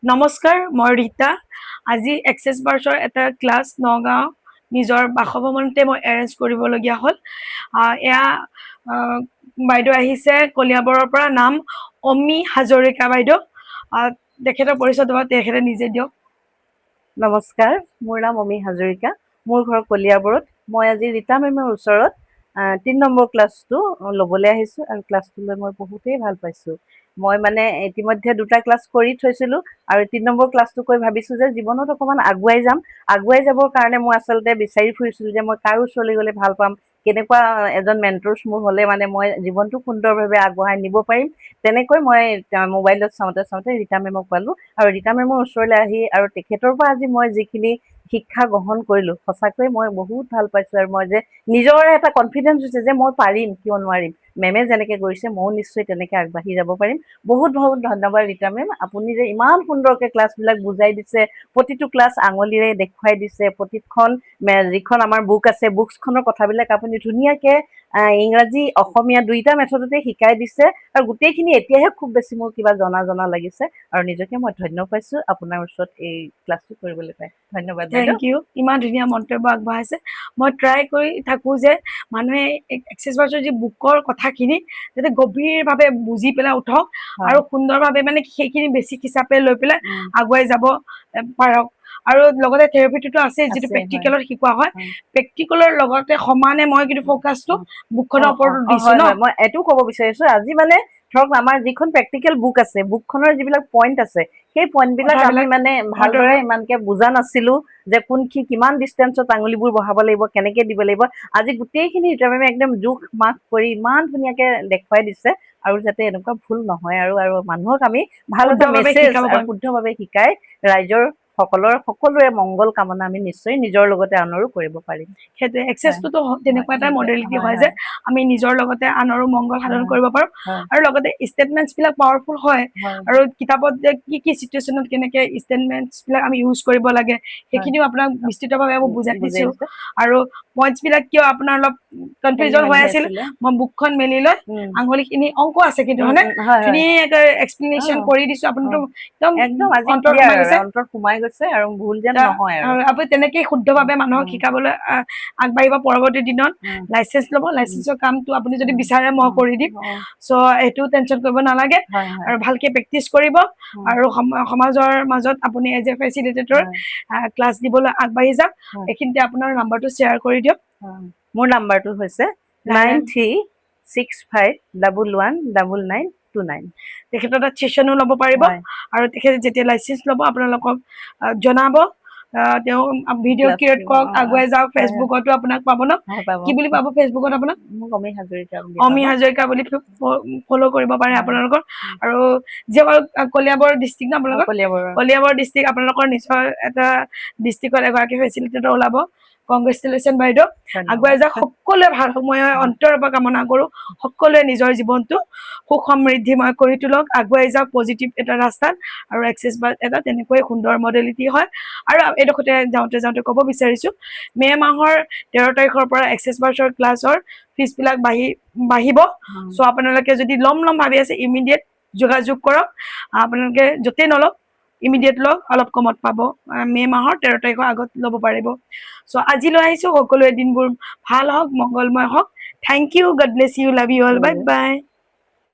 নমস্কাৰ, মই ৰীতা। আজি এক্সেছ বাৰ্ছৰ এটা ক্লাছ নগাঁও নিজৰ বাসভৱনতে মই এৰেঞ্জ কৰিবলগীয়া হ'ল। এয়া বাইদেউ আহিছে কলিয়াবৰৰ পৰা, নাম অমি হাজৰিকা বাইদেউ। তেখেতৰ পৰিচয় তোমাক তেখেতে নিজে দিয়ক। নমস্কাৰ, মোৰ নাম অমি হাজৰিকা। মোৰ ঘৰ কলিয়াবৰত। মই আজি ৰীতা মেমৰ ওচৰত ৩ নম্বৰ ক্লাছটো ল'বলৈ আহিছোঁ আৰু ক্লাছটো লৈ মই বহুতেই ভাল পাইছোঁ। মই মানে ইতিমধ্যে 2টা ক্লাছ কৰি থৈছিলোঁ আৰু 3 নম্বৰ ক্লাছটো কৈ ভাবিছোঁ যে জীৱনত অকণমান আগুৱাই যাম। আগুৱাই যাবৰ কাৰণে মই আচলতে বিচাৰি ফুৰিছিলোঁ যে মই কাৰ ওচৰলৈ গ'লে ভাল পাম, কেনেকুৱা এজন মেণ্টৰ্ছ মোৰ হ'লে মানে মই জীৱনটো সুন্দৰভাৱে আগবঢ়াই নিব পাৰিম। তেনেকৈ মই মোবাইলত চাওঁতে চাওঁতে ৰীতা মেমক পালোঁ আৰু ৰীতা মেমৰ ওচৰলৈ আহি আৰু তেখেতৰ পৰা আজি মই যিখিনি শিক্ষা গ্ৰহণ কৰিলোঁ, সঁচাকৈ মই বহুত ভাল পাইছোঁ আৰু মই যে নিজৰ এটা কনফিডেঞ্চ হৈছে যে মই পাৰিম, কিয় নোৱাৰিম। মেমে যেনেকৈ কৰিছে ময়ো নিশ্চয় তেনেকৈ আগবাঢ়ি যাব পাৰিম। বহুত বহুত ধন্যবাদ ৰীতা মেম, আপুনি যে ইমান সুন্দৰকৈ ক্লাছবিলাক বুজাই দিছে, প্ৰতিটো ক্লাছ আঙুলিৰে দেখুৱাই দিছে, প্ৰতিখন যিখন আমাৰ বুক আছে বুকছখনৰ কথাবিলাক আপুনি ধুনীয়াকৈ ইংৰাজী অসমীয়া 2টা মেথডতে শিকাই দিছে আৰু গোটেইখিনি এতিয়াহে খুব বেছি মোৰ কিবা জনা লাগিছে আৰু নিজকে মই ধন্য পাইছোঁ আপোনাৰ ওচৰত এই ক্লাছটো কৰিবলৈ পাই। ধন্যবাদ বাইদেউ। থেংক ইউ, ইমান ধুনীয়া মন্তব্য আগবঢ়াইছে। মই ট্ৰাই কৰি থাকোঁ যে মানুহে এক্সেছ বাৰ্ছৰ যি বুকৰ কথাখিনি যাতে গভীৰভাৱে বুজি পেলাই উঠক আৰু সুন্দৰভাৱে মানে সেইখিনি বেছিক হিচাপে লৈ পেলাই আগুৱাই যাব পাৰক। আৰু লগতে থেৰাপিটোতো আছে, যিটো প্ৰেক্টিকেলত শিকোৱা হয়। প্ৰেক্টিকেলৰ লগতে সমানে মই কিন্তু ফ'কাছটো বুকখনৰ ওপৰত দিছোঁ ন। মই এইটো ক'ব বিচাৰিছোঁ, আজি মানে ধৰক আমাৰ যিখন প্ৰেক্টিকেল বুক আছে, বুকখনৰ যিবিলাক পইণ্ট আছে, সেই পইণ্টবিলাক আমি মানে ভালদৰে ইমানকৈ বুজা নাছিলোঁ যে কিমান ডিষ্টেঞ্চত আঙুলিবোৰ বহাব লাগিব, কেনেকৈ দিব লাগিব। আজি গোটেইখিনি ৰীতা মেমে একদম জোখ মাখ কৰি ইমান ধুনীয়াকৈ দেখুৱাই দিছে আৰু যাতে এনেকুৱা ভুল নহয় আৰু মানুহক আমি ভাল এটা মেছেজ আৰু শুদ্ধভাৱে শিকাই ৰাইজৰ সকলোৰে মংগল কামনা আমি নিশ্চয় নিজৰ লগতে আনৰো কৰিব পাৰিম। সেইটোৱে এক্সেছটোতো তেনেকুৱা এটা মডেলিটি হয় যে আমি নিজৰ লগতে আনৰো মংগল সাধন কৰিব পাৰোঁ। আৰু লগতে ষ্টেটমেণ্টছবিলাক পাৱাৰফুল হয় আৰু কিতাপত যে কি চিটুৱেশ্যনত কেনেকৈ ষ্টেটমেণ্টছবিলাক আমি ইউজ কৰিব লাগে সেইখিনিও আপোনাক বিস্তৃতভাৱে মই বুজাই দিছোঁ। আৰু পইণ্টছবিলাক কিয় আপোনাৰ অলপ কনফিউজন হৈ আছিল, মই বুকখন মেলি লৈ আঙুলিখিনি অংক আছে কিন্তু হয়নে ধুনীয়াকৈ এক্সপ্লেনেশ্যন কৰি দিছোঁ। আপুনিতো একদম অন্তৰত সোমাই গৈছে আৰু ভুল যেন নহয় আৰু আপুনি তেনেকেই শুদ্ধভাৱে মানুহক শিকাবলৈ আগবাঢ়িব। পৰৱৰ্তী দিনত লাইচেঞ্চ ল'ব, লাইচেঞ্চৰ কামটো আপুনি যদি বিচাৰে মই কৰি দিম। চ' এইটো টেনশ্যন কৰিব নালাগে আৰু ভালকৈ প্ৰেক্টিচ কৰিব আৰু সমাজৰ মাজত আপুনি এজ এ ফেচিলিটেটৰ ক্লাছ দিবলৈ আগবাঢ়ি যাওক। এইখিনিতে আপোনাৰ নাম্বাৰটো শ্বেয়াৰ কৰি দিয়ক। মোৰ নাম্বাৰটো হৈছে 9365119929। তেখেতৰ তাত ছেশ্যনো ল'ব পাৰিব আৰু তেখেতে যেতিয়া লাইচেঞ্চ ল'ব আপোনালোকক জনাব। তেওঁ ভিডিঅ' ক্ৰিয়েট কৰক, আগুৱাই যাওক। ফেচবুকতো আপোনাক পাব ন, কি বুলি পাব ফেচবুকত আপোনাক? অমি হাজৰিকা বুলি ফ'ল' কৰিব পাৰে আপোনালোকৰ। আৰু কলিয়াবৰ ডিষ্ট্ৰিক্ট ন আপোনালোকৰ? কলিয়াবৰ ডিষ্ট্ৰিক্ট আপোনালোকৰ নিশ্চয় এটা ডিষ্ট্ৰিক্টত এগৰাকী ফেচিলিটেটৰ ওলাব। কংগ্ৰেচুলেশ্যন বাইদেউ, আগুৱাই যাওক। সকলোৱে ভাল সময় অন্তৰৰ পৰা কামনা কৰোঁ। সকলোৱে নিজৰ জীৱনটো সুখ সমৃদ্ধিময় কৰি তোলক, আগুৱাই যাওক পজিটিভ এটা ৰাস্তাত। আৰু এক্সেছ বাৰ্ছ এটা তেনেকৈ সুন্দৰ মডেলিটি হয়। আৰু এইডোখৰতে যাওঁতে ক'ব বিচাৰিছোঁ, মে' মাহৰ 13 তাৰিখৰ পৰা এক্সেছ বাৰ্ছৰ ক্লাছৰ ফিজবিলাক বাঢ়িব। চ' আপোনালোকে যদি ল'ম ভাবি আছে ইমিডিয়েট যোগাযোগ কৰক। আপোনালোকে য'তেই নলওক ইমিডিয়েট লওক, অলপ কমত পাব। মে' মাহৰ 13 তাৰিখৰ আগত ল'ব পাৰিব। চ' আজি লৈ আহিছোঁ, সকলোৱে দিনবোৰ ভাল হওক, মংগলময় হওক। Thank you, God bless you, love you all, bye by.